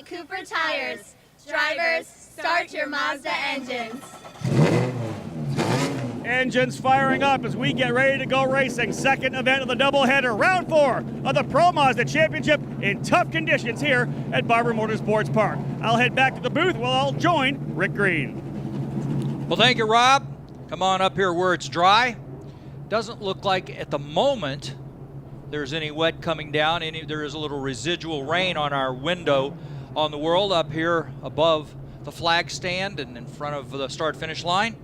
at Cooper Tires. Drivers, start your Mazda engines. Engines firing up as we get ready to go racing. Second event of the doubleheader, round 4 of the Pro Mazda Championship in tough conditions here at Barber Motorsports Park. I'll head back to the booth while I'll join Rick Green. Well, thank you, Rob. Come on up here where it's dry. Doesn't look like at the moment there's any wet coming down. There is a little residual rain on our window on the world up here above the flag stand and in front of the start-finish line.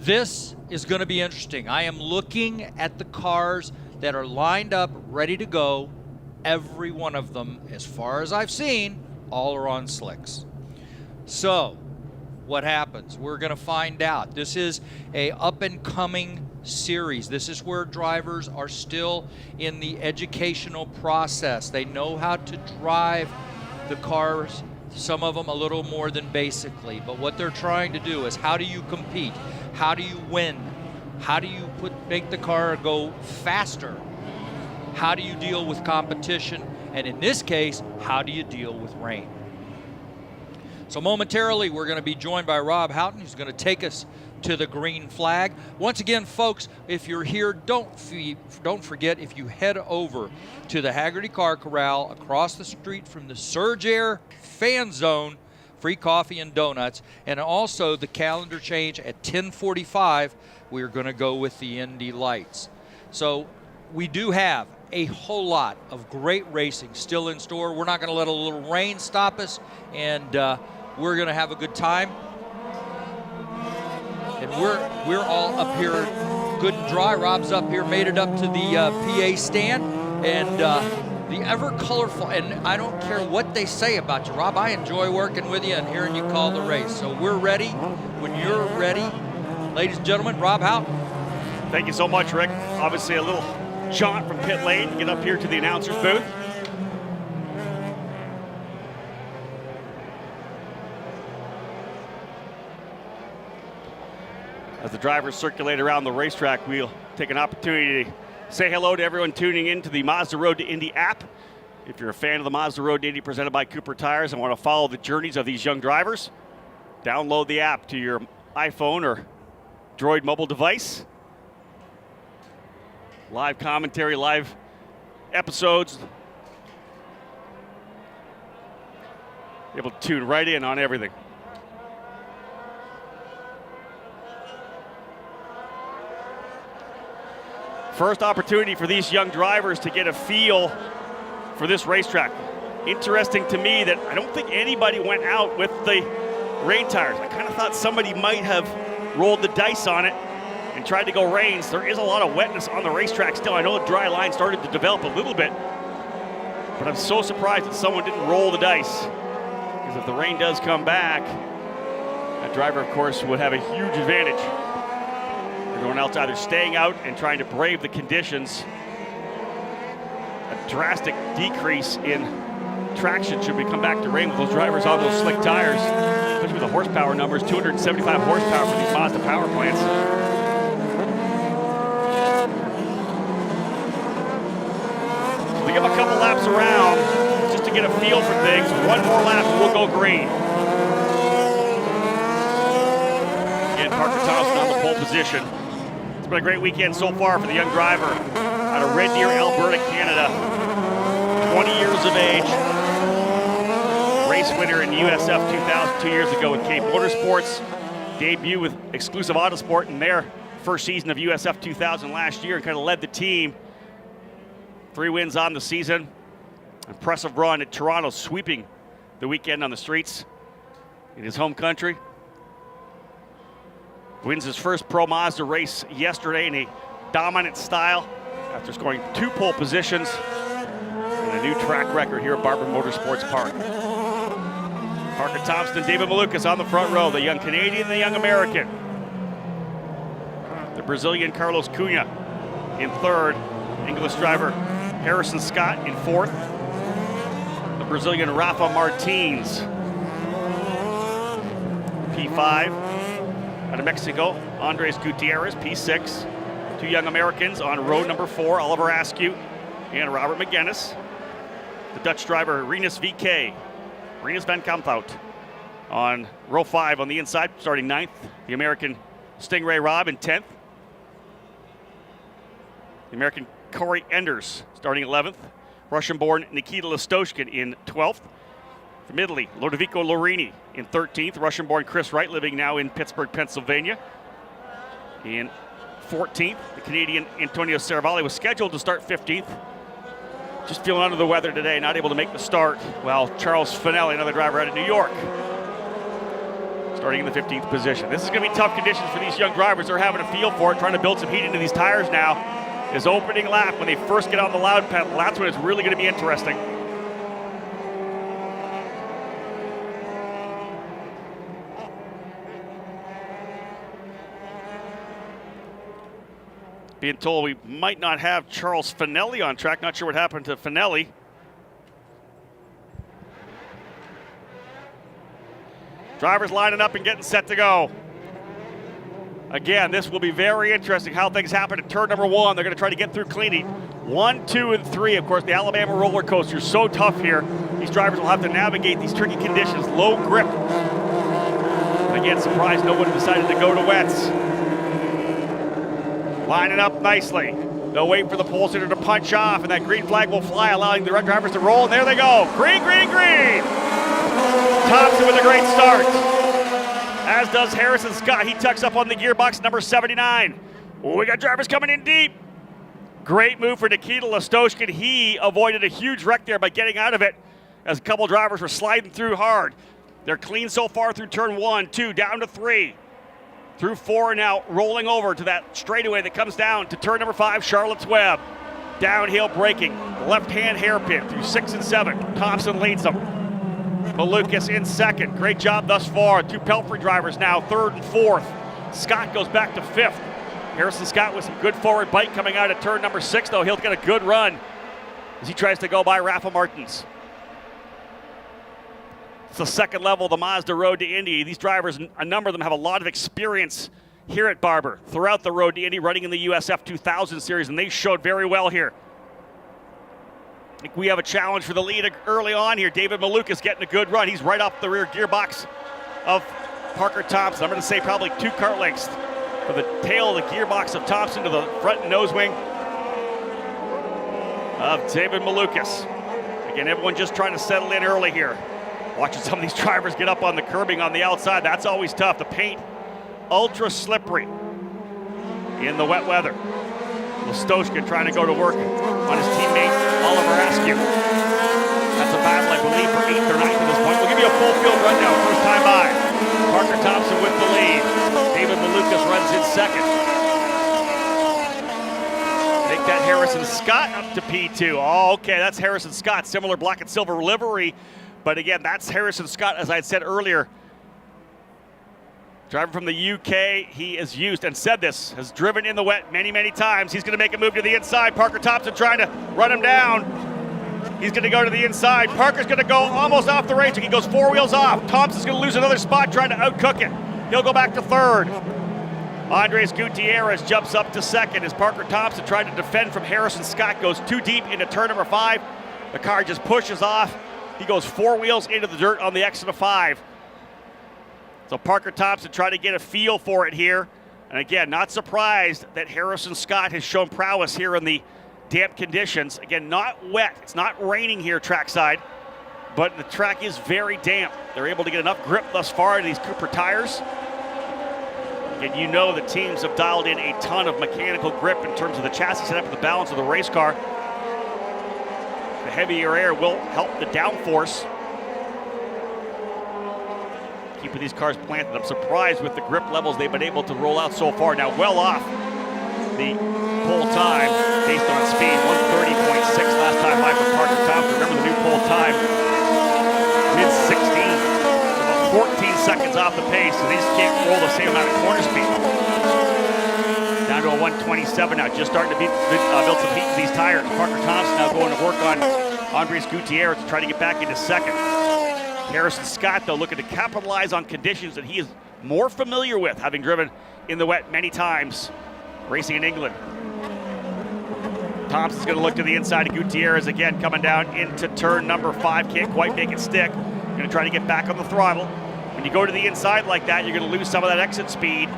This is going to be interesting. I am looking at the cars that are lined up, ready to go. Every one of them, as far as I've seen, all are on slicks. So, what happens? We're going to find out. This is a up-and-coming series. This is where drivers are still in the educational process. They know how to drive the cars, some of them a little more than basically, but what they're trying to do is, how do you compete? How do you win? How do you make the car go faster? How do you deal with competition? And in this case, how do you deal with rain? So momentarily, we're going to be joined by Rob Houghton, who's going to take us to the green flag. Once again, folks, if you're here, don't forget, if you head over to the Haggerty Car Corral across the street from the Surge Air Fan Zone, free coffee and donuts, and also the calendar change at 10:45, we're going to go with the Indy lights. So we do have a whole lot of great racing still in store. We're not going to let a little rain stop us, and we're going to have a good time. And we're all up here good and dry. Rob's up here, made it up to the PA stand, and the ever colorful, and I don't care what they say about you, Rob. I enjoy working with you and hearing you call the race. So we're ready when you're ready. Ladies and gentlemen, Rob Houghton. Thank you so much, Rick. Obviously a little jaunt from pit lane to get up here to the announcer's booth. As the drivers circulate around the racetrack, we'll take an opportunity to say hello to everyone tuning in to the Mazda Road to Indy app. If you're a fan of the Mazda Road to Indy presented by Cooper Tires and want to follow the journeys of these young drivers, download the app to your iPhone or Droid mobile device. Live commentary, live episodes. Able to tune right in on everything. First opportunity for these young drivers to get a feel for this racetrack. Interesting to me that I don't think anybody went out with the rain tires. I kind of thought somebody might have rolled the dice on it and tried to go rains. There is a lot of wetness on the racetrack still. I know the dry line started to develop a little bit, but I'm so surprised that someone didn't roll the dice. Because if the rain does come back, that driver, of course, would have a huge advantage. Everyone else either staying out and trying to brave the conditions. A drastic decrease in traction should we come back to rain with those drivers on those slick tires, especially with the horsepower numbers, 275 horsepower for these Mazda power plants. So we give a couple laps around just to get a feel for things. One more lap and we'll go green. Again, Parker Thompson on the pole position. It's been a great weekend so far for the young driver out of Red Deer, Alberta, Canada. 20 years of age. Race winner in USF 2000 2 years ago with Cape Motorsports. Debut with Exclusive Autosport in their first season of USF 2000 last year and kind of led the team. 3 wins on the season. Impressive run at Toronto, sweeping the weekend on the streets in his home country. Wins his first Pro Mazda race yesterday in a dominant style after scoring 2 pole positions and a new track record here at Barber Motorsports Park. Parker Thompson and David Malukas on the front row, the young Canadian and the young American. The Brazilian Carlos Cunha in 3rd, English driver Harrison Scott in 4th. The Brazilian Rafa Martins, P5. Out of Mexico, Andres Gutierrez, P6. 2 young Americans on row number 4, Oliver Askew and Robert McGinnis. The Dutch driver Rinus VK Rinus van Kamphout on row 5 on the inside, starting 9th. The American Stingray Robb in 10th. The American Corey Enders starting 11th. Russian-born Nikita Listoshkin in 12th. From Italy, Lodovico Lorini in 13th. Russian-born Chris Wright, living now in Pittsburgh, Pennsylvania, in 14th. The Canadian Antonio Saravalli was scheduled to start 15th. Just feeling under the weather today, not able to make the start. Well, Charles Finelli, another driver out of New York, starting in the 15th position. This is going to be tough conditions for these young drivers. They're having a feel for it, trying to build some heat into these tires now. His opening lap, when they first get on the loud pedal, that's when it's really going to be interesting. Being told we might not have Charles Finelli on track. Not sure what happened to Finelli. Drivers lining up and getting set to go. Again, this will be very interesting how things happen at turn number 1. They're going to try to get through cleanly. 1, 2, and 3. Of course, the Alabama roller coaster is so tough here. These drivers will have to navigate these tricky conditions. Low grip. Again, surprised no one decided to go to wets. Lining up nicely. They'll wait for the pole sitter to punch off, and that green flag will fly, allowing the red drivers to roll, and there they go. Green, green, green. Thompson with a great start. As does Harrison Scott. He tucks up on the gearbox, number 79. We got drivers coming in deep. Great move for Nikita Listoshkin. He avoided a huge wreck there by getting out of it as a couple drivers were sliding through hard. They're clean so far through turn 1, 2, down to 3. Through 4 now, rolling over to that straightaway that comes down to turn number 5, Charlotte's Web. Downhill braking, left-hand hairpin through 6 and 7. Thompson leads them. Malukas in second. Great job thus far. 2 Pelfrey drivers now, 3rd and 4th. Scott goes back to 5th. Harrison Scott with some good forward bite coming out at turn number 6, though. He'll get a good run as he tries to go by Rafa Martins. It's the second level of the Mazda Road to Indy. These drivers, a number of them, have a lot of experience here at Barber throughout the Road to Indy, running in the USF 2000 series, and they showed very well here. I think we have a challenge for the lead early on here. David Malukas getting a good run. He's right off the rear gearbox of Parker Thompson. I'm going to say probably 2 kart lengths for the tail of the gearbox of Thompson to the front and nose wing of David Malukas. Again, everyone just trying to settle in early here. Watching some of these drivers get up on the curbing on the outside. That's always tough. The paint, ultra slippery in the wet weather. Listoshkin trying to go to work on his teammate, Oliver Askew. That's a battle, I believe, for 8th or 9th at this point. We'll give you a full field run now, first time by. Parker Thompson with the lead. David Malukas runs in second. Make that Harrison Scott up to P2. Oh, okay, that's Harrison Scott. Similar black and silver livery. But again, that's Harrison Scott, as I had said earlier. Driver from the UK, he is used and said this, has driven in the wet many, many times. He's going to make a move to the inside. Parker Thompson trying to run him down. He's going to go to the inside. Parker's going to go almost off the race. He goes 4 wheels off. Thompson's going to lose another spot trying to outcook it. He'll go back to 3rd. Andres Gutierrez jumps up to 2nd as Parker Thompson tried to defend from Harrison Scott. Goes too deep into turn number 5. The car just pushes off. He goes 4 wheels into the dirt on the exit of 5. So Parker Thompson trying to get a feel for it here. And again, not surprised that Harrison Scott has shown prowess here in the damp conditions. Again, not wet. It's not raining here trackside, but the track is very damp. They're able to get enough grip thus far in these Cooper tires. And you know the teams have dialed in a ton of mechanical grip in terms of the chassis setup and the balance of the race car. The heavier air will help the downforce, keeping these cars planted. I'm surprised with the grip levels they've been able to roll out so far. Now well off the pole time based on speed, 130.6 last time by for Parker Thompson. Remember the new pole time, mid-16, so about 14 seconds off the pace, and they just can't roll the same amount of corner speed. Down to a 127 now, just starting to build some heat in these tires. Parker Thompson now going to work on Andres Gutierrez to try to get back into 2nd. Harrison Scott, though, looking to capitalize on conditions that he is more familiar with, having driven in the wet many times, racing in England. Thompson's going to look to the inside of Gutierrez again, coming down into turn number 5. Can't quite make it stick. You're going to try to get back on the throttle. When you go to the inside like that, you're going to lose some of that exit speed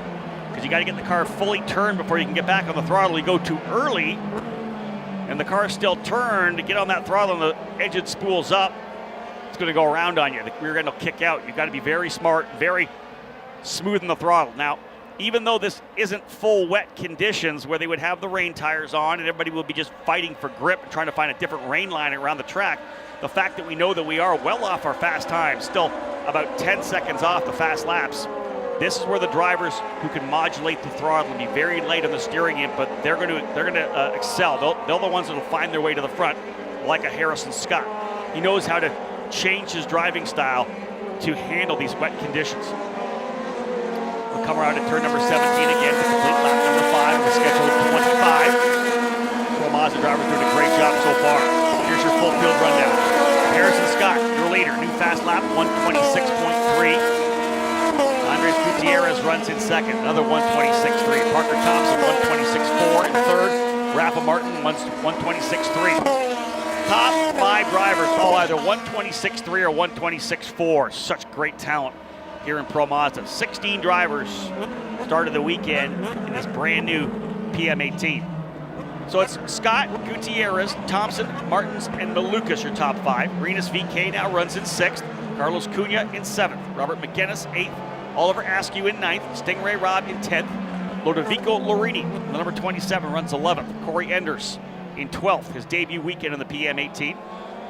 because you got to get the car fully turned before you can get back on the throttle. You go too early, and the car's still turned to get on that throttle, and the engine spools up. It's going to go around on you. The rear end will kick out. You've got to be very smart, very smooth in the throttle. Now, even though this isn't full wet conditions where they would have the rain tires on and everybody will be just fighting for grip and trying to find a different rain line around the track, the fact that we know that we are well off our fast times, still about 10 seconds off the fast laps, this is where the drivers who can modulate the throttle and be very light on the steering input, they're going to excel. They're the ones that will find their way to the front, like a Harrison Scott. He knows how to change his driving style to handle these wet conditions. We'll come around at turn number 17 again to complete lap number 5 of the scheduled 25. Pro Mazda drivers doing a great job so far. Here's your full field rundown. Harrison Scott, your leader, new fast lap 126.3. Andres Gutierrez runs in second, another 126.3. Parker Thompson 126.4 in third. Rafa Martin 126.3. Top 5 drivers all either 126.3 or 126.4. Such great talent here in Pro Mazda. 16 drivers started the weekend in this brand new PM18. So it's Scott, Gutierrez, Thompson, Martins, and Malukas, your top 5. Rinus VeeKay now runs in 6th. Carlos Cunha in 7th. Robert McGinnis 8th. Oliver Askew in 9th. Stingray Robb in 10th. Lodovico Lorini, the number 27, runs 11th. Corey Enders in 12th, his debut weekend in the PM18.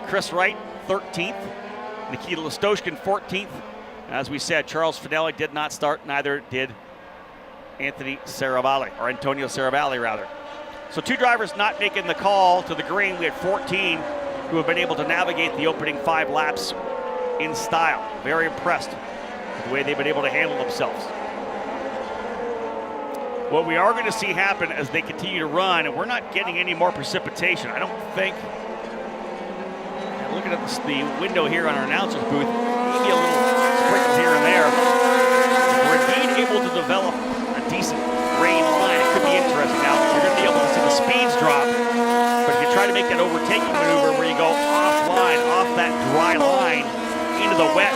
Chris Wright, 13th. Nikita Listoshkin, 14th. As we said, Charles Finelli did not start, neither did Antonio Serravalle, rather. So 2 drivers not making the call to the green. We had 14 who have been able to navigate the opening 5 laps in style. Very impressed with the way they've been able to handle themselves. What we are going to see happen as they continue to run, and we're not getting any more precipitation, I don't think. Looking at the window here on our announcer's booth, maybe a little sprinkle here and there. If we're indeed able to develop a decent rain line, it could be interesting. Now, you're going to be able to see the speeds drop, but if you try to make that overtaking maneuver where you go offline, off that dry line, into the wet,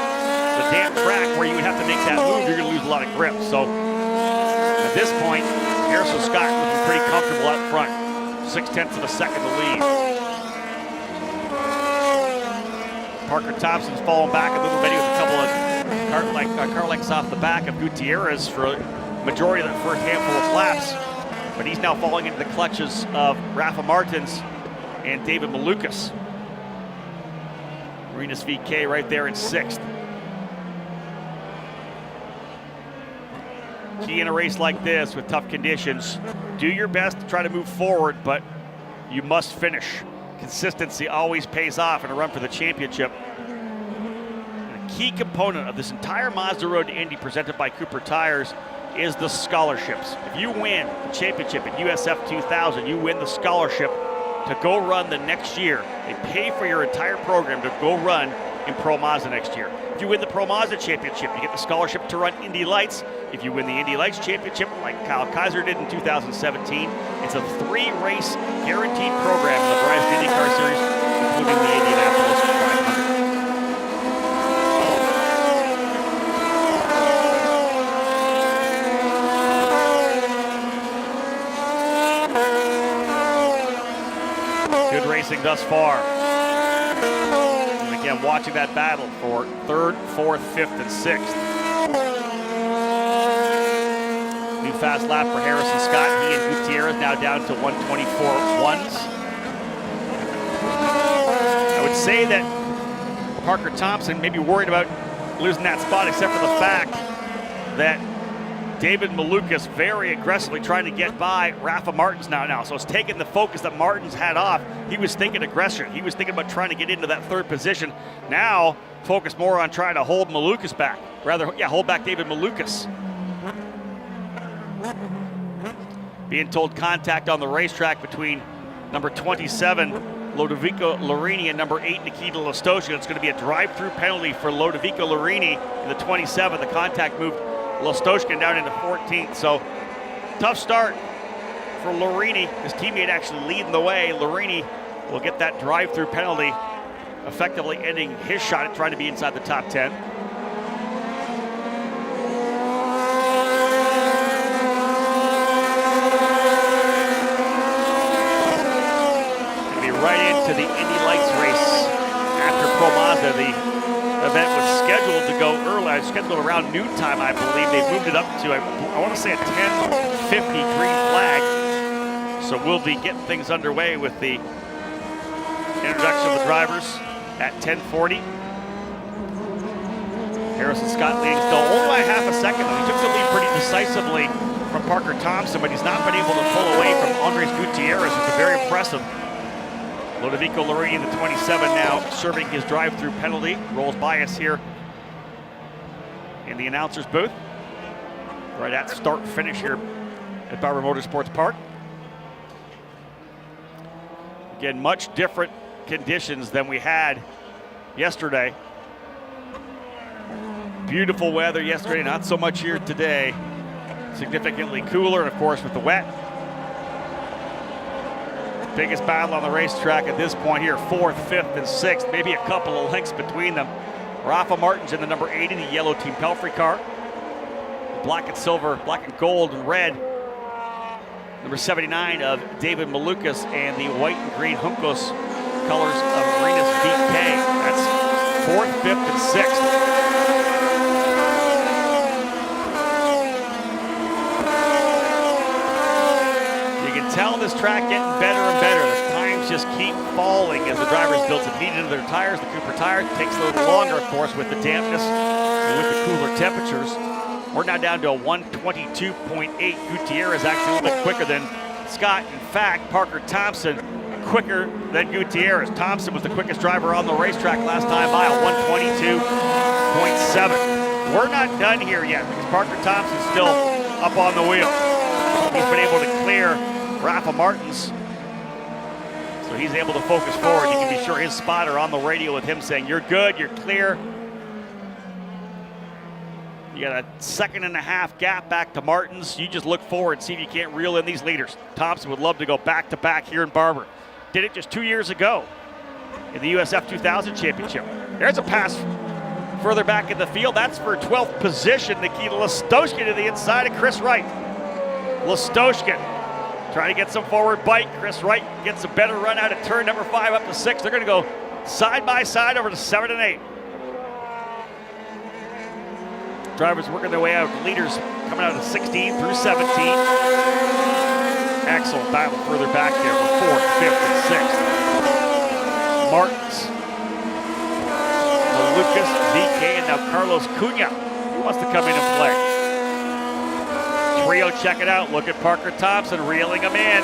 the damp track where you would have to make that move, you're going to lose a lot of grip. So at this point, Harrison Scott looking pretty comfortable up front. 0.6 of a second to lead. Parker Thompson's falling back a little bit with a couple of car lengths off the back of Gutierrez for a majority of the first handful of laps. But he's now falling into the clutches of Rafa Martins and David Malukas. Rinus VeeKay right there in 6th. Key in a race like this with tough conditions, do your best to try to move forward, but you must finish. Consistency always pays off in a run for the championship. And a key component of this entire Mazda Road to Indy presented by Cooper Tires is the scholarships. If you win the championship at USF 2000, you win the scholarship to go run the next year. They pay for your entire program to go run in Pro Mazda next year. If you win the Pro Mazda championship, you get the scholarship to run Indy Lights. If you win the Indy Lights championship, like Kyle Kaiser did in 2017, it's a 3-race guaranteed program in the Verizon IndyCar Series, including the Indianapolis 500. Good racing thus far. And again, watching that battle for 3rd, 4th, 5th, and 6th. New fast lap for Harrison Scott. He and Gutierrez now down to 124.1s. I would say that Parker Thompson may be worried about losing that spot, except for the fact that David Malukas very aggressively trying to get by Rafa Martins now. So it's taking the focus that Martins had off. He was thinking aggression. He was thinking about trying to get into that 3rd position. Now focus more on trying to hold Malukas back. Hold back David Malukas. Being told contact on the racetrack between number 27, Lodovico Lorini, and number 8, Nikita Listoshkin. It's going to be a drive-through penalty for Lodovico Lorini in the 27. The contact moved Listoshkin down into 14th. So tough start for Lorini. His teammate actually leading the way. Lorini will get that drive-through penalty effectively ending his shot at trying to be inside the top 10. Gonna be right into the Indy Lights race after Pro Mazda. The event was scheduled to go early, scheduled around noon time, I believe. They've moved it up to, I want to say, a 10:50 green flag. So we'll be getting things underway with the introduction of the drivers at 10:40. Harrison Scott leading still only by half a second. He took the lead pretty decisively from Parker Thompson, but he's not been able to pull away from Andres Gutierrez, who's very impressive. Ludovico Lorini, the 27, now serving his drive-through penalty. Rolls by us here in the announcer's booth. Right at start-finish here at Barber Motorsports Park. Again, much different conditions than we had yesterday. Beautiful weather yesterday, not so much here today. Significantly cooler, and of course with the wet. Biggest battle on the racetrack at this point here, 4th, 5th, and 6th, maybe a couple of lengths between them. Rafa Martin's in the number 80, the yellow Team Pelfrey car. Black and silver, black and gold and red. Number 79 of David Malukas, and the white and green Juncos colors of Renus DK. That's 4th, 5th, and 6th. You can tell this track getting better and better. The times just keep falling as the drivers build some heat into their tires. The Cooper tire takes a little longer, of course, with the dampness and with the cooler temperatures. We're now down to a 122.8. Gutierrez actually a little bit quicker than Scott. In fact, Parker Thompson quicker than Gutierrez. Thompson was the quickest driver on the racetrack last time by a 122.7. We're not done here yet because Parker Thompson's still up on the wheel. He's been able to clear Rafa Martins, so he's able to focus forward. You can be sure his spotter on the radio with him saying, "You're good, you're clear." You got a 1.5 gap back to Martins. You just look forward and see if you can't reel in these leaders. Thompson would love to go back-to-back here in Barber. Did it just 2 years ago in the USF 2000 Championship. There's a pass further back in the field. That's for 12th position. Nikita Listoshkin to the inside of Chris Wright. Listoshkin trying to get some forward bite. Chris Wright gets a better run out of turn number 5 up to 6. They're going to go side by side over to 7 and 8. Drivers working their way out. Leaders coming out of 16 through 17. Excellent battle further back there for 4th, 5th, and 6th. Martins, Lucas, VK, and now Carlos Cunha. He wants to come in and play. Trio, check it out. Look at Parker Thompson reeling him in.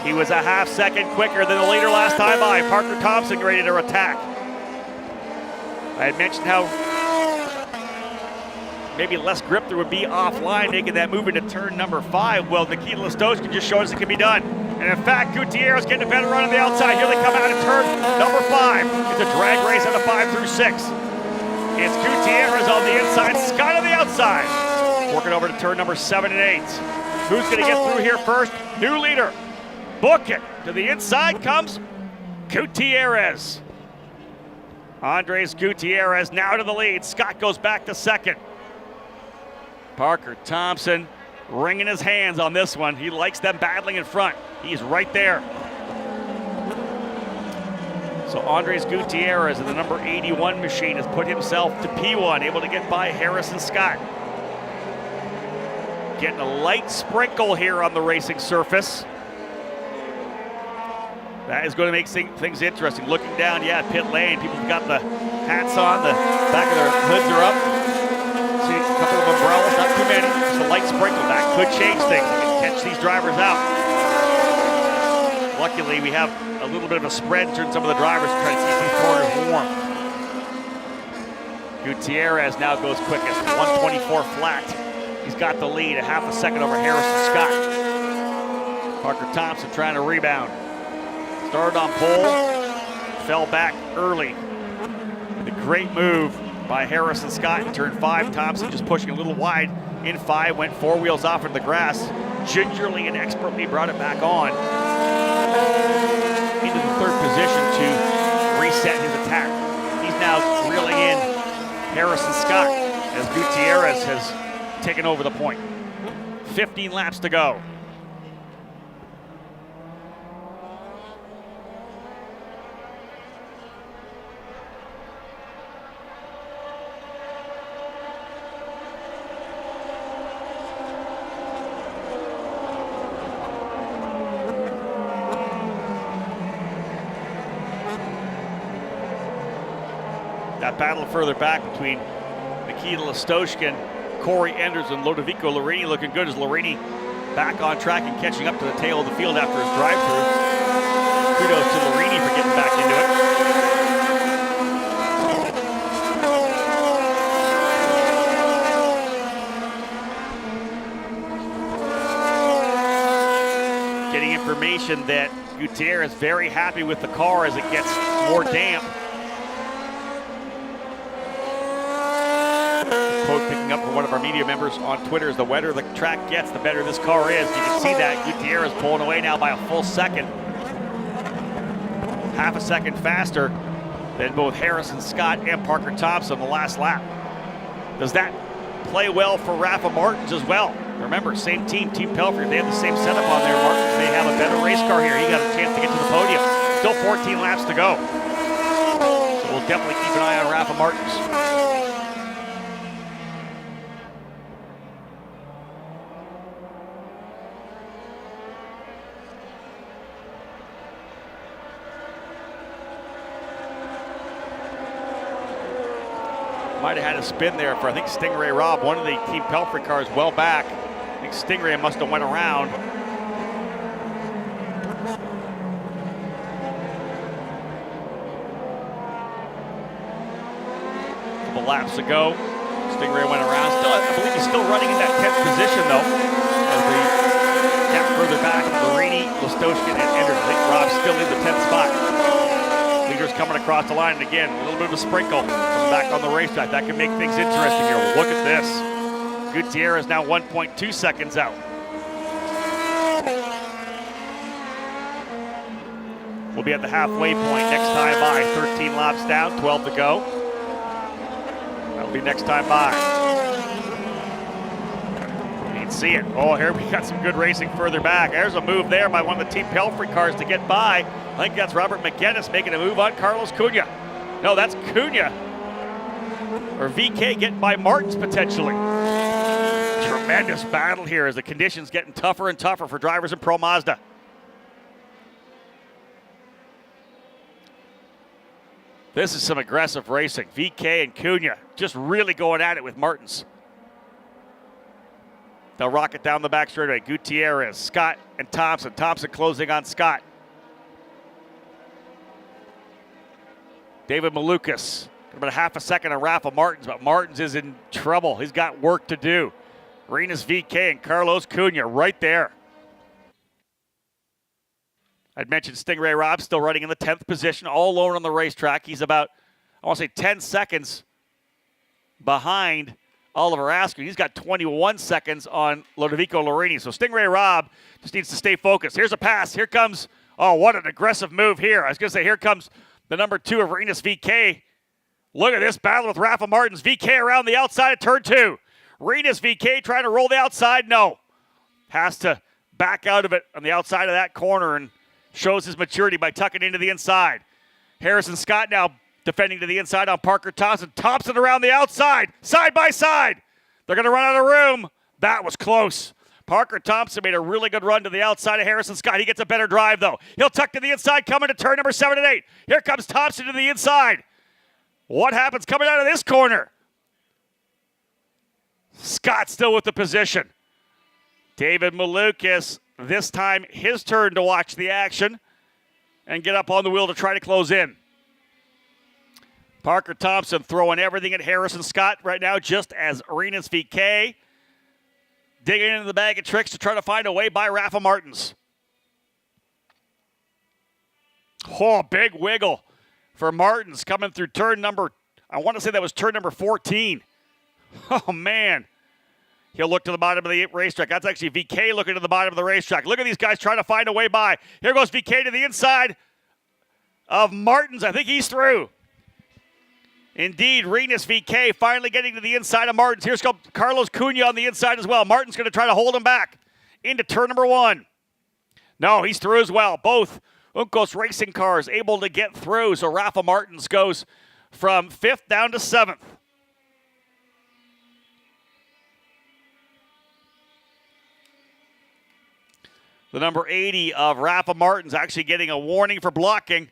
He was a half second quicker than the leader last time by. Parker Thompson ready to attack. I had mentioned how maybe less grip there would be offline, making that move into turn number 5. Well, Nikita Listoshkin just showed us it can be done. And in fact, Gutierrez getting a better run on the outside. Here they come out of turn number 5. It's a drag race on the 5 through 6. It's Gutierrez on the inside, Scott on the outside. Working over to turn number 7 and 8. Who's going to get through here first? New leader. Book it. To the inside comes Gutierrez. Andres Gutierrez now to the lead. Scott goes back to second. Parker Thompson wringing his hands on this one. He likes them battling in front. He's right there. So Andres Gutierrez in the number 81 machine has put himself to P1, able to get by Harrison Scott. Getting a light sprinkle here on the racing surface. That is going to make things interesting. Looking down, yeah, pit lane. People have got the hats on, the back of their hoods are up. See a couple of umbrellas, not too many. Just a light sprinkle. That could change things. We can catch these drivers out. Luckily, we have a little bit of a spread in terms of some of the drivers to try to keep these corners warm. Gutierrez now goes quickest, 124 flat. He's got the lead, a half a second over Harrison Scott. Parker Thompson trying to rebound. Started on pole, fell back early. The great move by Harrison Scott in turn 5. Thompson just pushing a little wide in 5, went 4 wheels off into the grass. Gingerly and expertly brought it back on into the 3rd position to reset his attack Harrison Scott as Gutierrez has taken over the point. 15 laps to go. That battle further back between Nikita Listoshkin, Corey Enders, and Lodovico Larini looking good as Larini back on track and catching up to the tail of the field after his drive-through. Kudos to Larini for getting back into it. Getting information that Gutierrez is very happy with the car as it gets more damp. Quote picking up from one of our media members on Twitter is the wetter the track gets, the better this car is. You can see that Gutierrez pulling away now by a full second. Half a second faster than both Harrison Scott and Parker Thompson the last lap. Does that play well for Rafa Martins as well? Remember, same team, Team Pelfrey, they have the same setup on there. Martins may have a better race car here. He got a chance to get to the podium. Still 14 laps to go. So we'll definitely keep an eye on Rafa Martins. Might have had a spin there for, I think, Stingray Robb, one of the Team Pelfrey cars well back. I think Stingray must have went around. Couple laps to go. Stingray went around. Still, I believe he's still running in that 10th position, though. As they get further back, Larini, Listoshkin, and Enders. I think Rob's still in the 10th spot. Leaders coming across the line, and again, a little bit of a sprinkle coming back on the racetrack. That can make things interesting here. Well, look at this. Gutierrez now 1.2 seconds out. We'll be at the halfway point next time by. 13 laps down, 12 to go. That'll be next time by. You can see it. Oh, here we got some good racing further back. There's a move there by one of the Team Pelfrey cars to get by. I think that's Robert McGinnis making a move on Carlos Cunha. No, that's Cunha. Or VK getting by Martins potentially. Tremendous battle here as the conditions getting tougher and tougher for drivers in Pro Mazda. This is some aggressive racing. VK and Cunha just really going at it with Martins. They'll rock it down the back straightaway. Gutierrez, Scott, and Thompson. Thompson closing on Scott. David Malukas, about a half a second on Rafa Martins, but Martins is in trouble. He's got work to do. Rinus VK and Carlos Cunha right there. I'd mentioned Stingray Robb still running in the 10th position, all alone on the racetrack. He's about, I want to say, 10 seconds behind Oliver Askew. He's got 21 seconds on Lodovico Larini. So Stingray Robb just needs to stay focused. Here's a pass. Here comes, oh, what an aggressive move here. I was going to say, here comes the number 2 of Rinus VK. Look at this battle with Rafa Martins. VK around the outside of turn 2. Rinus VK trying to roll the outside. No. Has to back out of it on the outside of that corner and shows his maturity by tucking into the inside. Harrison Scott now defending to the inside on Parker Thompson. Thompson around the outside, side by side. They're going to run out of room. That was close. Parker Thompson made a really good run to the outside of Harrison Scott. He gets a better drive, though. He'll tuck to the inside, coming to turn number 7 and 8. Here comes Thompson to the inside. What happens coming out of this corner? Scott still with the position. David Malukas, this time his turn to watch the action and get up on the wheel to try to close in. Parker Thompson throwing everything at Harrison Scott right now, just as Rinus VK digging into the bag of tricks to try to find a way by Rafa Martins. Oh, big wiggle for Martins coming through turn number, I want to say that was turn number 14. Oh, man. He'll look to the bottom of the racetrack. That's actually VK looking to the bottom of the racetrack. Look at these guys trying to find a way by. Here goes VK to the inside of Martins. I think he's through. Indeed, Rinus VK finally getting to the inside of Martins. Here's Carlos Cunha on the inside as well. Martin's going to try to hold him back into turn number 1. No, he's through as well. Both Uncos racing cars able to get through, so Rafa Martins goes from 5th down to 7th. The number 80 of Rafa Martins actually getting a warning for blocking.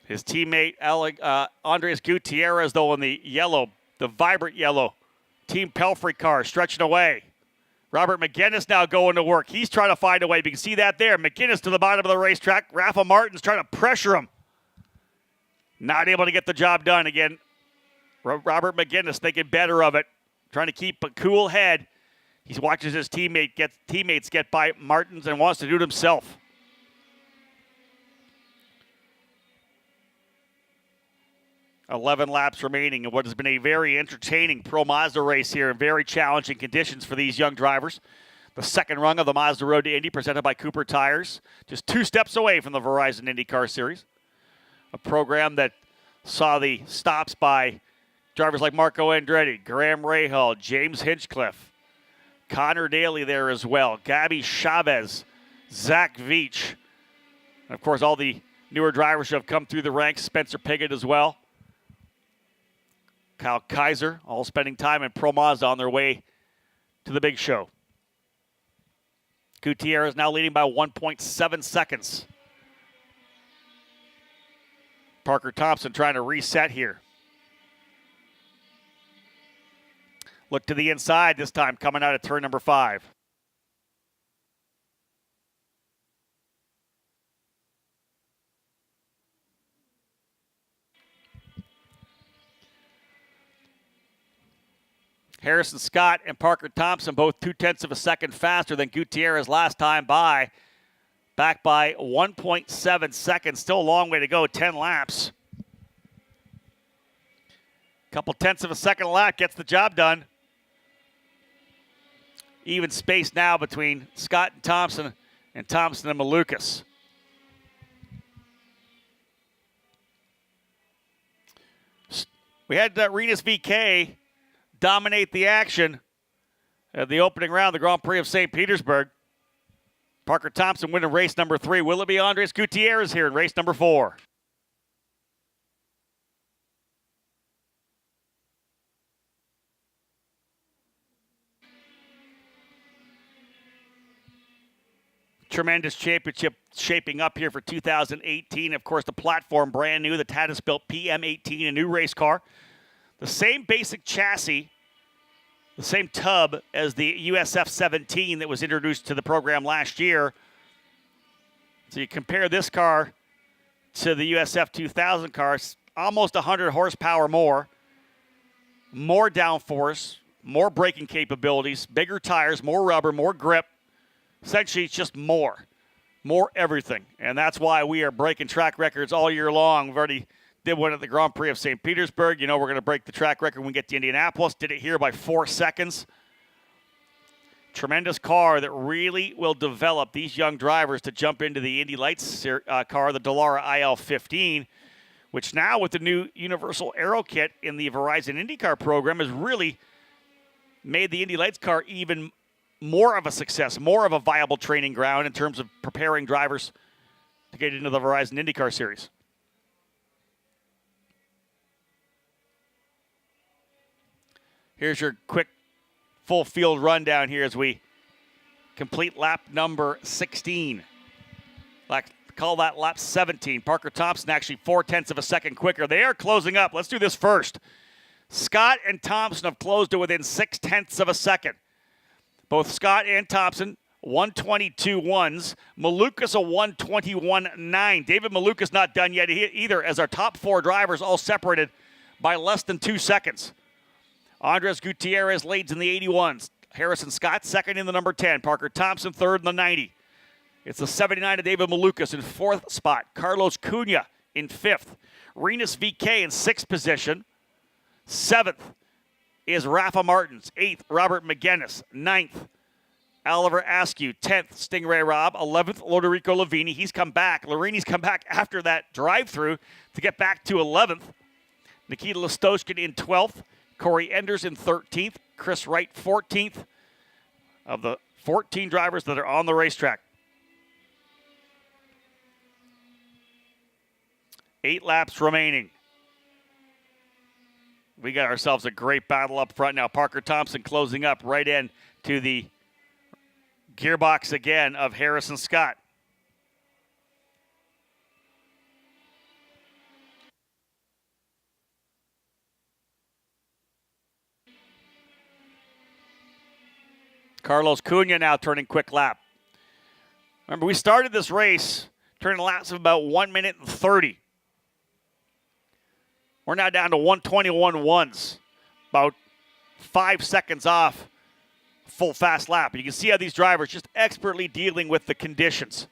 His teammate Andres Gutierrez, though, in the yellow, the vibrant yellow Team Pelfrey car, stretching away. Robert McGinnis now going to work. He's trying to find a way. You can see that there. McGinnis to the bottom of the racetrack. Rafa Martins trying to pressure him. Not able to get the job done again. Robert McGinnis thinking better of it, trying to keep a cool head. He watches his teammates get by Martins and wants to do it himself. "11 laps remaining in what has been a very entertaining Pro Mazda race here in very challenging conditions for these young drivers. The second rung of the Mazda Road to Indy presented by Cooper Tires, just 2 steps away from the Verizon IndyCar Series. A program that saw the stops by drivers like Marco Andretti, Graham Rahal, James Hinchcliffe, Connor Daly there as well, Gabby Chavez, Zach Veach, and of course all the newer drivers who have come through the ranks, Spencer Piggott as well. Kyle Kaiser, all spending time in Pro Mazda on their way to the big show. Gutierrez now leading by 1.7 seconds. Parker Thompson trying to reset here. Look to the inside this time, coming out of turn number 5. Harrison Scott and Parker Thompson both 0.2 of a second faster than Gutierrez last time by. Back by 1.7 seconds. Still a long way to go, 10 laps. Couple tenths of a second a lap gets the job done. Even space now between Scott and Thompson and Malukas. We had Rinus VK dominate the action at the opening round of the Grand Prix of St. Petersburg. Parker Thompson winning race number 3. Will it be Andres Gutierrez here in race number 4? Tremendous championship shaping up here for 2018. Of course, the platform brand new, the Tatis-built PM18, a new race car. The same basic chassis, the same tub as the USF 17 that was introduced to the program last year. So you compare this car to the USF 2000 cars, almost 100 horsepower more downforce, more braking capabilities, bigger tires, more rubber, more grip. Essentially, it's just more everything. And that's why we are breaking track records all year long. We've already did one at the Grand Prix of St. Petersburg. You know we're going to break the track record when we get to Indianapolis. Did it here by 4 seconds. Tremendous car that really will develop these young drivers to jump into the Indy Lights car, the Dallara IL-15, which now with the new Universal Aero Kit in the Verizon IndyCar program has really made the Indy Lights car even more of a success, more of a viable training ground in terms of preparing drivers to get into the Verizon IndyCar series. Here's your quick full field rundown here as we complete lap number 16. Call that lap 17. Parker Thompson actually 0.4 of a second quicker. They are closing up. Let's do this first. Scott and Thompson have closed to within 0.6 of a second. Both Scott and Thompson, 1:22.1s. Malukas a 1:21.9. David Malukas not done yet either, as our top 4 drivers all separated by less than 2 seconds. Andres Gutierrez leads in the 81s. Harrison Scott second in the number 10. Parker Thompson third in the 90. It's the 79 of David Malukas in 4th spot. Carlos Cunha in 5th. Rinus VK in 6th position. 7th is Rafa Martins. 8th, Robert McGinnis. 9th, Oliver Askew, 10th, Stingray Robb, 11th, Loderico Lavini. He's come back. Larini's come back after that drive-through to get back to 11th. Nikita Listoshkin in 12th. Corey Enders in 13th. Chris Wright, 14th of the 14 drivers that are on the racetrack. 8 laps remaining. We got ourselves a great battle up front now. Parker Thompson closing up right in to the gearbox again of Harrison Scott. Carlos Cunha now turning quick lap. Remember, we started this race turning laps of about 1 minute and 30. We're now down to 1:21.1s, about 5 seconds off full fast lap. You can see how these drivers just expertly dealing with the conditions.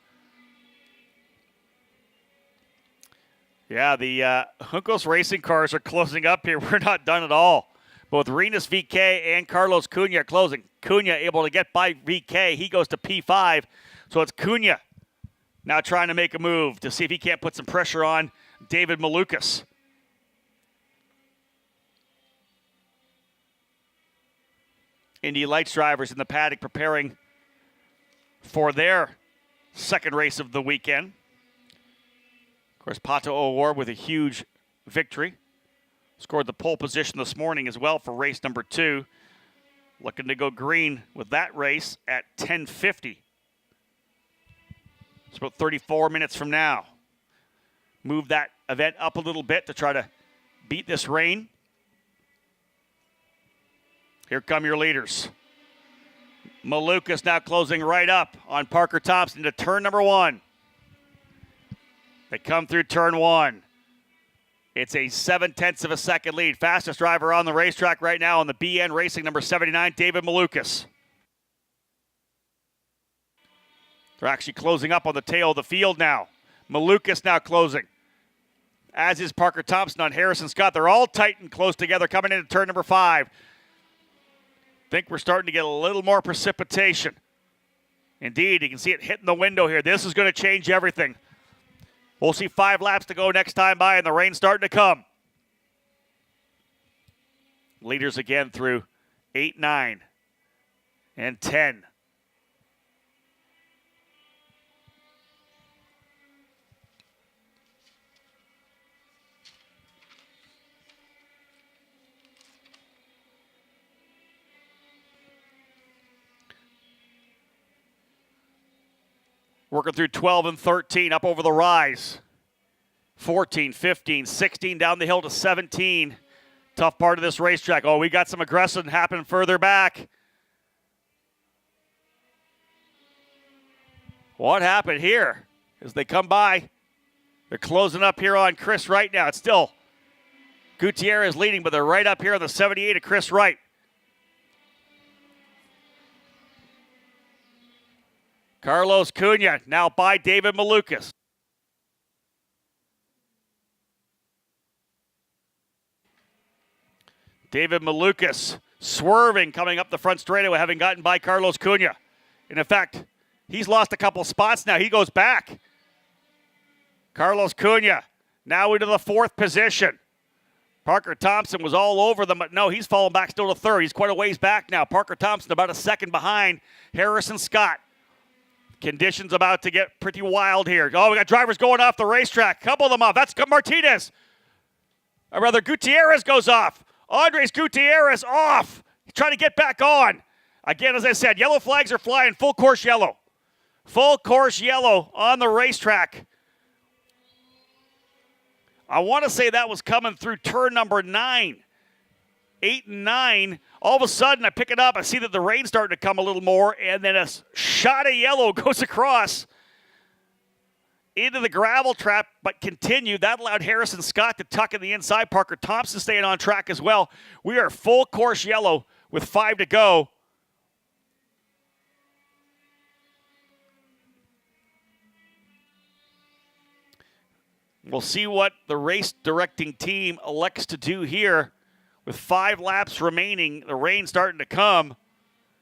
Yeah, the Juncos racing cars are closing up here. We're not done at all. Both Rinus VeeKay and Carlos Cunha are closing. Cunha able to get by VeeKay. He goes to P5. So it's Cunha now trying to make a move to see if he can't put some pressure on David Malukas. Indy Lights drivers in the paddock preparing for their second race of the weekend. Of course, Pato O'Ward with a huge victory. Scored the pole position this morning as well for race number 2. Looking to go green with that race at 10:50. It's about 34 minutes from now. Move that event up a little bit to try to beat this rain. Here come your leaders. Malukas now closing right up on Parker Thompson to turn number 1. They come through turn 1. It's a 0.7 of a second lead. Fastest driver on the racetrack right now on the BN Racing number 79, David Malukas. They're actually closing up on the tail of the field now. Malukas now closing, as is Parker Thompson on Harrison Scott. They're all tight and close together coming into turn number 5. Think we're starting to get a little more precipitation. Indeed, you can see it hitting the window here. This is going to change everything. We'll see 5 laps to go next time by, and the rain's starting to come. Leaders again through 8, 9, and 10. Working through 12 and 13, up over the rise. 14, 15, 16, down the hill to 17. Tough part of this racetrack. Oh, we got some aggression happening further back. What happened here? As they come by, they're closing up here on Chris Wright now. It's still Gutierrez leading, but they're right up here on the 78 of Chris Wright. Carlos Cunha now by David Malukas. David Malukas swerving coming up the front straightaway, having gotten by Carlos Cunha. And in fact, he's lost a couple spots now. He goes back. Carlos Cunha now into the 4th position. Parker Thompson was all over them, but no, he's fallen back still to 3rd. He's quite a ways back now. Parker Thompson about a second behind Harrison Scott. Conditions about to get pretty wild here. Oh, we got drivers going off the racetrack. Couple of them off. That's Martinez. Or rather, Gutierrez goes off. Andres Gutierrez off. He's trying to get back on. Again, as I said, yellow flags are flying. Full course yellow. Full course yellow on the racetrack. I want to say that was coming through turn number 9. 8 and 9. All of a sudden, I pick it up. I see that the rain's starting to come a little more, and then a shot of yellow goes across into the gravel trap, but continued. That allowed Harrison Scott to tuck in the inside. Parker Thompson staying on track as well. We are full course yellow with 5 to go. We'll see what the race directing team elects to do here. With 5 laps remaining, the rain starting to come.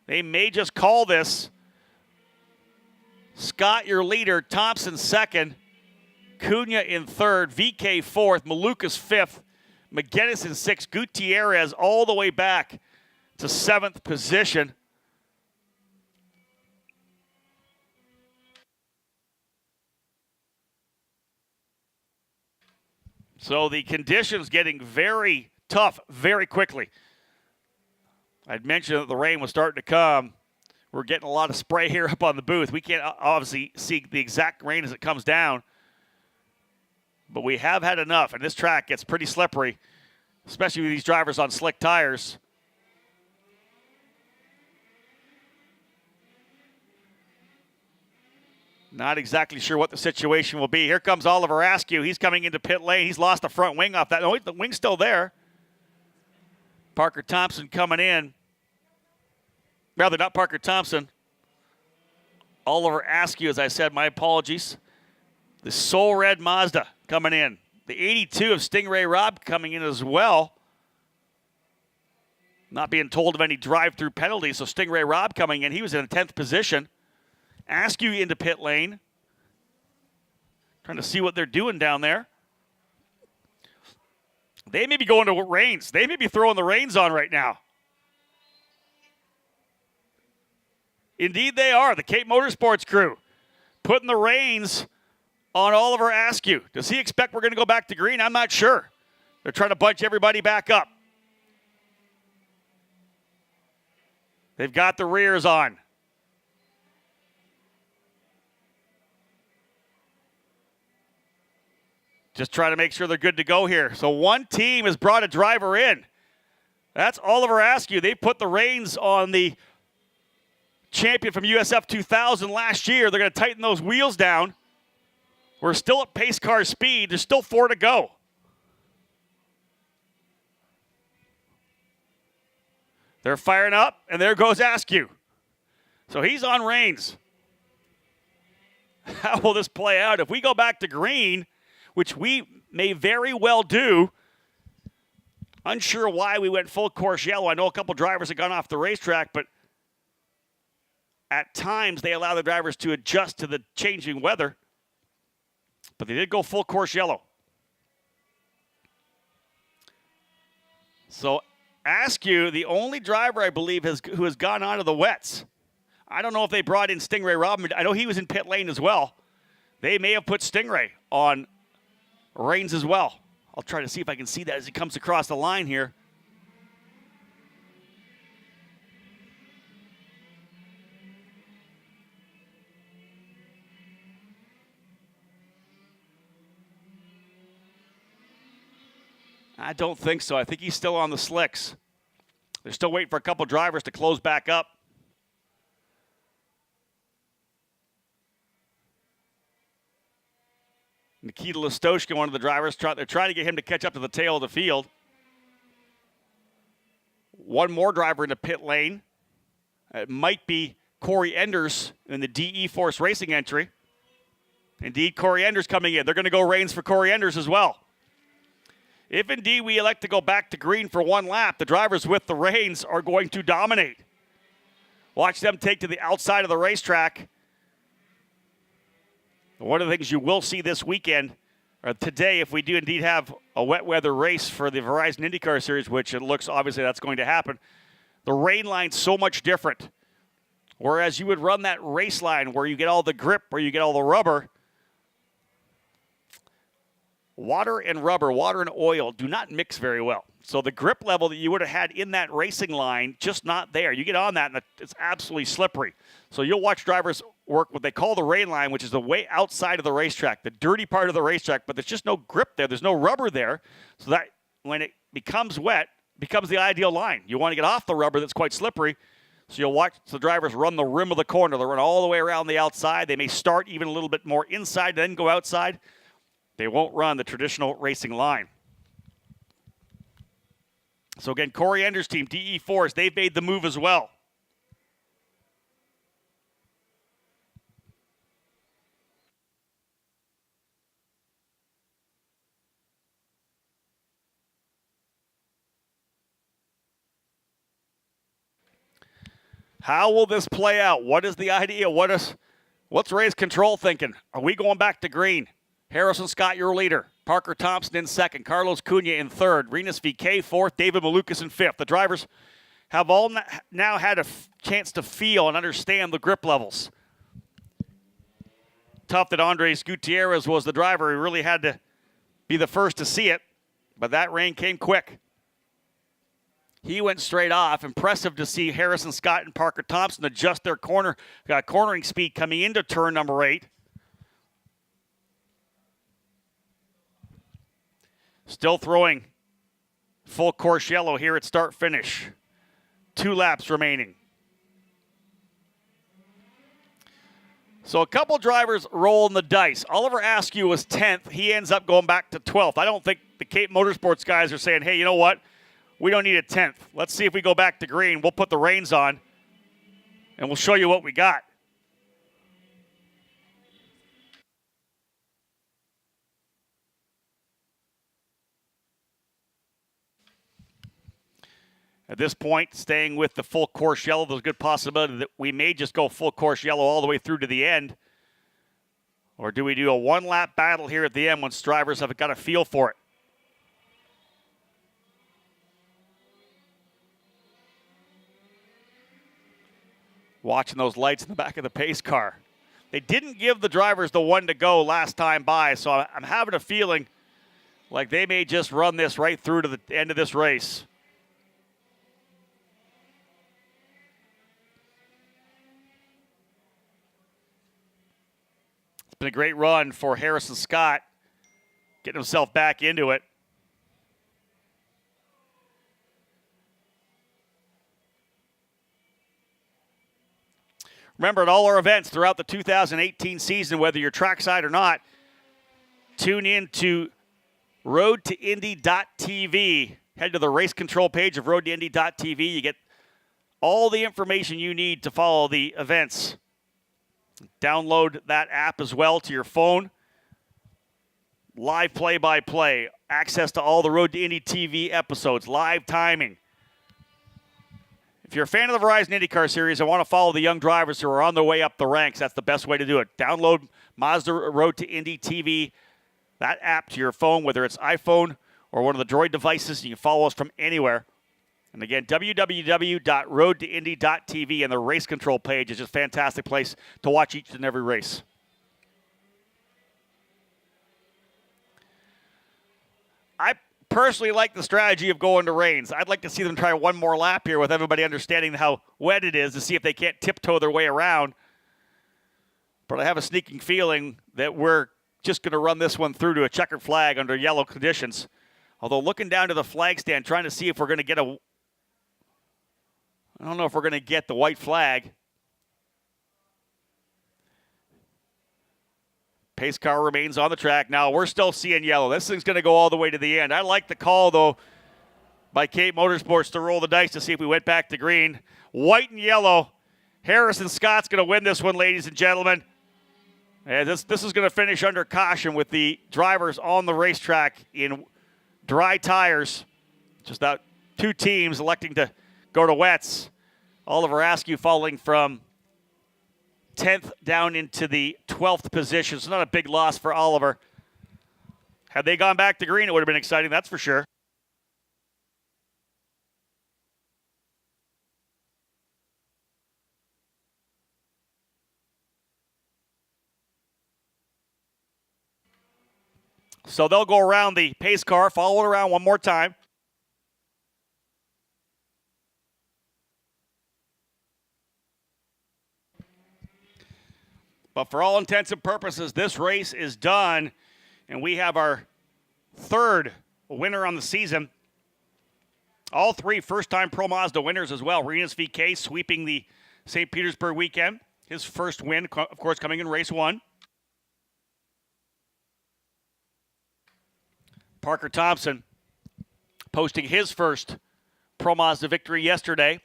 They may just call this Scott, your leader. Thompson second. Cunha in third. VK fourth. Malukas fifth. McGinnis in sixth. Gutierrez all the way back to seventh position. So the conditions getting very tough very quickly. I'd mentioned that the rain was starting to come. We're getting a lot of spray here up on the booth. We can't obviously see the exact rain as it comes down, but we have had enough, and this track gets pretty slippery, especially with these drivers on slick tires. Not exactly sure what the situation will be. Here comes Oliver Askew. He's coming into pit lane. He's lost the front wing off that. No, the wing's still there. Parker Thompson coming in. Rather, not Parker Thompson. Oliver Askew, as I said, my apologies. The Soul Red Mazda coming in. The 82 of Stingray Rob coming in as well. Not being told of any drive-through penalties, so Stingray Rob coming in. He was in a 10th position. Askew into pit lane. Trying to see what they're doing down there. They may be going to reins. They may be throwing the reins on right now. Indeed they are. The Cape Motorsports crew putting the reins on Oliver Askew. Does he expect we're going to go back to green? I'm not sure. They're trying to bunch everybody back up. They've got the rears on. Just trying to make sure they're good to go here. So one team has brought a driver in. That's Oliver Askew. They put the reins on the champion from USF 2000 last year. They're going to tighten those wheels down. We're still at pace car speed. There's still 4 to go. They're firing up, and there goes Askew. So he's on reins. How will this play out? If we go back to green, which we may very well do, unsure why we went full course yellow. I know a couple drivers have gone off the racetrack, but at times they allow the drivers to adjust to the changing weather. But they did go full course yellow. So Askew, the only driver I believe who has gone on to the wets. I don't know if they brought in Stingray Robin. I know he was in pit lane as well. They may have put Stingray on reins as well. I'll try to see if I can see that as he comes across the line here. I don't think so. I think he's still on the slicks. They're still waiting for a couple drivers to close back up. Nikita Listoshkin, one of the drivers, they're trying to get him to catch up to the tail of the field. One more driver in the pit lane. It might be Corey Enders in the DE Force Racing entry. Indeed, Corey Enders coming in. They're going to go reins for Corey Enders as well. If indeed we elect to go back to green for one lap, the drivers with the reins are going to dominate. Watch them take to the outside of the racetrack. One of the things you will see this weekend, or today, if we do indeed have a wet weather race for the Verizon IndyCar Series, which it looks obviously that's going to happen, the rain line's so much different. Whereas you would run that race line where you get all the grip, where you get all the rubber, water and rubber, water and oil do not mix very well. So the grip level that you would have had in that racing line, just not there. You get on that and it's absolutely slippery. So you'll watch drivers work what they call the rain line, which is the way outside of the racetrack, the dirty part of the racetrack, but there's just no grip there. There's no rubber there. So that when it becomes wet, becomes the ideal line. You want to get off the rubber that's quite slippery. So you'll watch the drivers run the rim of the corner. They'll run all the way around the outside. They may start even a little bit more inside, then go outside. They won't run the traditional racing line. So again, Corey Enders' team, DE Force, they've made the move as well. How will this play out? What is the idea? What is What's race control thinking? Are we going back to green? Harrison Scott, your leader. Parker Thompson in second. Carlos Cunha in third. Rinus VK fourth. David Malukas in fifth. The drivers have all now had a chance to feel and understand the grip levels. Tough that Andres Gutierrez was the driver. He really had to be the first to see it, but that rain came quick. He went straight off. Impressive to see Harrison Scott and Parker Thompson adjust their cornering speed coming into turn number 8. Still throwing full course yellow here at start finish. 2 laps remaining. So a couple drivers rolling the dice. Oliver Askew was 10th. He ends up going back to 12th. I don't think the Cape Motorsports guys are saying, hey, you know what? We don't need a 10th. Let's see if we go back to green. We'll put the reins on, and we'll show you what we got. At this point, staying with the full course yellow, there's a good possibility that we may just go full course yellow all the way through to the end. Or do we do a one-lap battle here at the end once drivers have got a feel for it? Watching those lights in the back of the pace car. They didn't give the drivers the one to go last time by, so I'm having a feeling like they may just run this right through to the end of this race. It's been a great run for Harrison Scott, getting himself back into it. Remember, at all our events throughout the 2018 season, whether you're trackside or not, tune in to roadtoindy.tv. Head to the race control page of roadtoindy.tv. You get all the information you need to follow the events. Download that app as well to your phone. Live play-by-play. Access to all the Road to Indy TV episodes. Live timing. If you're a fan of the Verizon IndyCar Series and want to follow the young drivers who are on their way up the ranks, that's the best way to do it. Download Mazda Road to Indy TV, that app to your phone, whether it's iPhone or one of the Droid devices. You can follow us from anywhere. And again, www.roadtoindy.tv and the race control page is just a fantastic place to watch each and every race. I personally like the strategy of going to rains. I'd like to see them try one more lap here with everybody understanding how wet it is to see if they can't tiptoe their way around. But I have a sneaking feeling that we're just going to run this one through to a checkered flag under yellow conditions. Although looking down to the flag stand, trying to see if we're going to get I don't know if we're going to get the white flag. Pace car remains on the track. Now, we're still seeing yellow. This thing's going to go all the way to the end. I like the call, though, by Cape Motorsports to roll the dice to see if we went back to green. White and yellow. Harrison Scott's going to win this one, ladies and gentlemen. And this is going to finish under caution with the drivers on the racetrack in dry tires. Just about 2 teams electing to go to wets. Oliver Askew falling from 10th down into the 12th position. So not a big loss for Oliver. Had they gone back to green, it would have been exciting, that's for sure. So they'll go around the pace car, follow it around one more time. But for all intents and purposes, this race is done, and we have our 3rd winner on the season. All 3 first-time Pro Mazda winners as well. Rinus VK sweeping the St. Petersburg weekend. His first win, of course, coming in race 1. Parker Thompson posting his first Pro Mazda victory yesterday.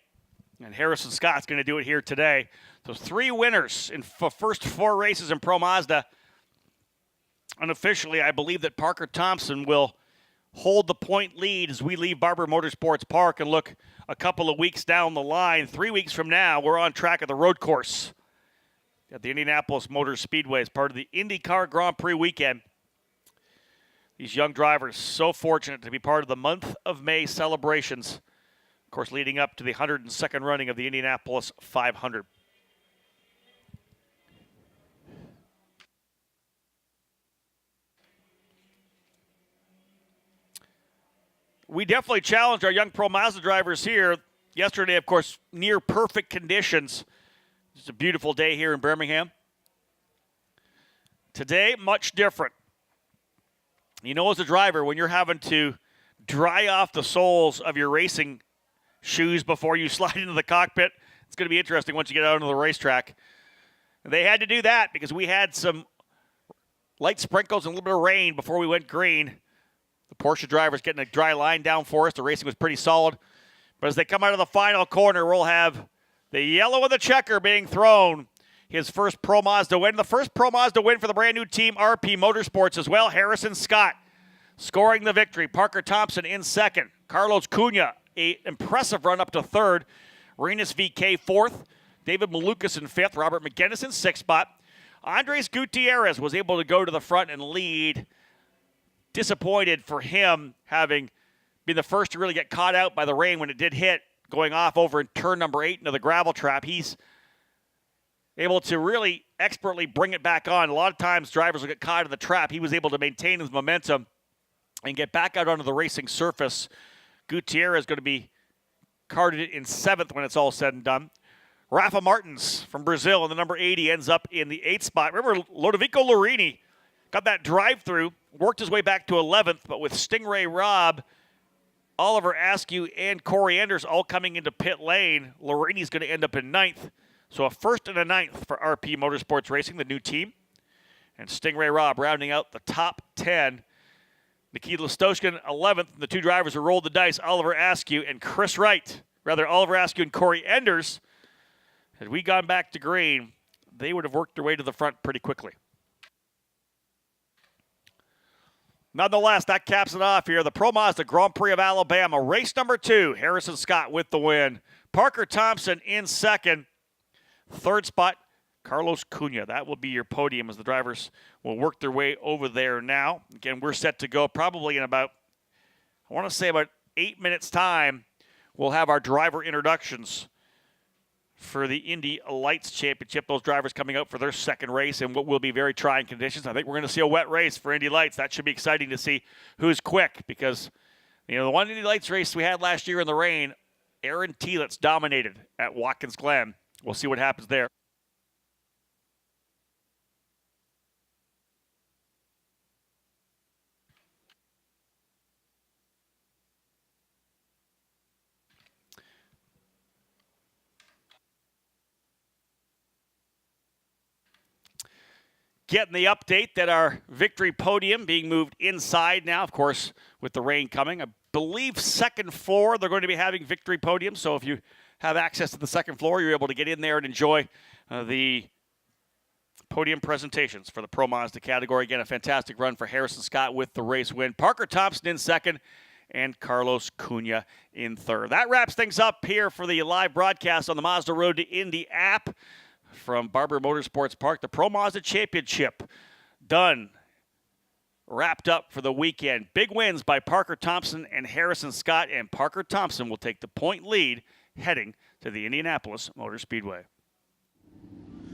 And Harrison Scott's going to do it here today. So 3 winners in the first 4 races in Pro Mazda. Unofficially, I believe that Parker Thompson will hold the point lead as we leave Barber Motorsports Park and look a couple of weeks down the line. 3 weeks from now, we're on track at the road course at the Indianapolis Motor Speedway as part of the IndyCar Grand Prix weekend. These young drivers so fortunate to be part of the month of May celebrations, of course, leading up to the 102nd running of the Indianapolis 500. We definitely challenged our young Pro Mazda drivers here. Yesterday, of course, near perfect conditions. It's a beautiful day here in Birmingham. Today, much different. You know, as a driver, when you're having to dry off the soles of your racing shoes before you slide into the cockpit, it's going to be interesting once you get out onto the racetrack. They had to do that because we had some light sprinkles and a little bit of rain before we went green. The Porsche drivers getting a dry line down for us. The racing was pretty solid. But as they come out of the final corner, we'll have the yellow and the checker being thrown. His first Pro Mazda win. The first Pro Mazda win for the brand new team, RP Motorsports as well. Harrison Scott scoring the victory. Parker Thompson in second. Carlos Cunha, an impressive run up to third. Renus VK fourth. David Malukas in fifth. Robert McGinnis in sixth spot. Andres Gutierrez was able to go to the front and lead. Disappointed for him having been the first to really get caught out by the rain when it did hit, going off over in turn number 8 into the gravel trap. He's able to really expertly bring it back on. A lot of times drivers will get caught in the trap. He was able to maintain his momentum and get back out onto the racing surface. Gutierrez is going to be carded in 7th when it's all said and done. Rafa Martins from Brazil in the number 80 ends up in the 8th spot. Remember, Lodovico Lorini got that drive-through, worked his way back to 11th, but with Stingray Robb, Oliver Askew, and Corey Anders all coming into pit lane, Lorini's going to end up in 9th. So a 1st and a 9th for RP Motorsports Racing, the new team. And Stingray Robb rounding out the top 10. Nikita Listoshkin, 11th. The two drivers who rolled the dice, Oliver Askew and Chris Wright. Rather, Oliver Askew and Corey Enders. Had we gone back to green, they would have worked their way to the front pretty quickly. Nonetheless, that caps it off here. The Pro Mazda Grand Prix of Alabama, race number 2. Harrison Scott with the win. Parker Thompson in second. Third spot, Carlos Cunha. That will be your podium as the drivers will work their way over there now. Again, we're set to go probably in about, I want to say about 8 minutes' time. We'll have our driver introductions for the Indy Lights Championship. Those drivers coming out for their second race in what will be very trying conditions. I think we're going to see a wet race for Indy Lights. That should be exciting to see who's quick because, you know, the one Indy Lights race we had last year in the rain, Aaron Telitz dominated at Watkins Glen. We'll see what happens there. Getting the update that our victory podium being moved inside now, of course, with the rain coming. I believe second floor they're going to be having victory podiums. So if you have access to the second floor, you're able to get in there and enjoy the podium presentations for the Pro Mazda category. Again, a fantastic run for Harrison Scott with the race win. Parker Thompson in second and Carlos Cunha in third. That wraps things up here for the live broadcast on the Mazda Road to Indy app. From Barber Motorsports Park, the Pro Mazda Championship done, wrapped up for the weekend. Big wins by Parker Thompson and Harrison Scott, and Parker Thompson will take the point lead heading to the Indianapolis Motor Speedway.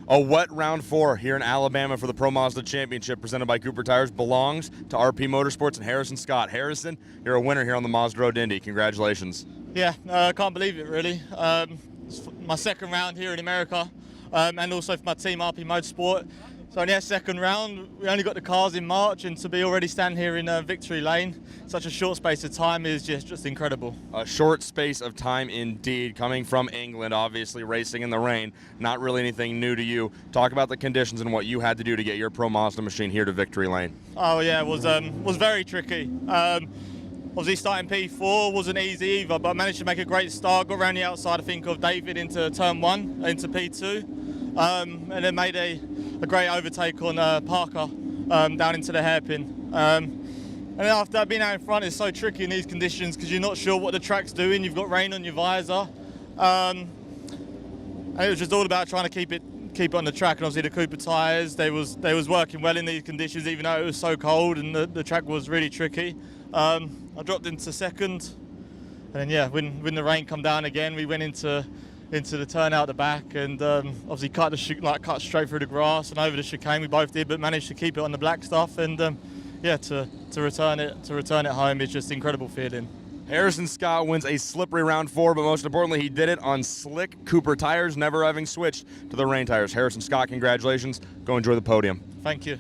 A wet round 4 here in Alabama for the Pro Mazda Championship presented by Cooper Tires belongs to RP Motorsports and Harrison Scott. Harrison, you're a winner here on the Mazda Road to Indy. Congratulations. Yeah, I can't believe it really. It's my second round here in America. And also for my team, RP Motorsport. So yeah, second round, we only got the cars in March, and to be already standing here in victory lane, such a short space of time is just incredible. A short space of time indeed, coming from England, obviously racing in the rain, not really anything new to you. Talk about the conditions and what you had to do to get your Pro Mazda machine here to victory lane. Oh yeah, it was very tricky. Obviously starting P4 wasn't easy either, but I managed to make a great start, got around the outside I think of David into turn 1, into P2. And then made a great overtake on Parker down into the hairpin. And then after that, being out in front is so tricky in these conditions because you're not sure what the track's doing. You've got rain on your visor. And it was just all about trying to keep keep it on the track. And obviously the Cooper tyres, they was working well in these conditions, even though it was so cold and the track was really tricky. I dropped into second, and then yeah, when the rain come down again, we went into the turn out the back, and obviously cut straight through the grass and over the chicane. We both did, but managed to keep it on the black stuff, and yeah, to return it home is just incredible feeling. Harrison Scott wins a slippery round 4, but most importantly, he did it on slick Cooper tires, never having switched to the rain tires. Harrison Scott, congratulations. Go enjoy the podium. Thank you.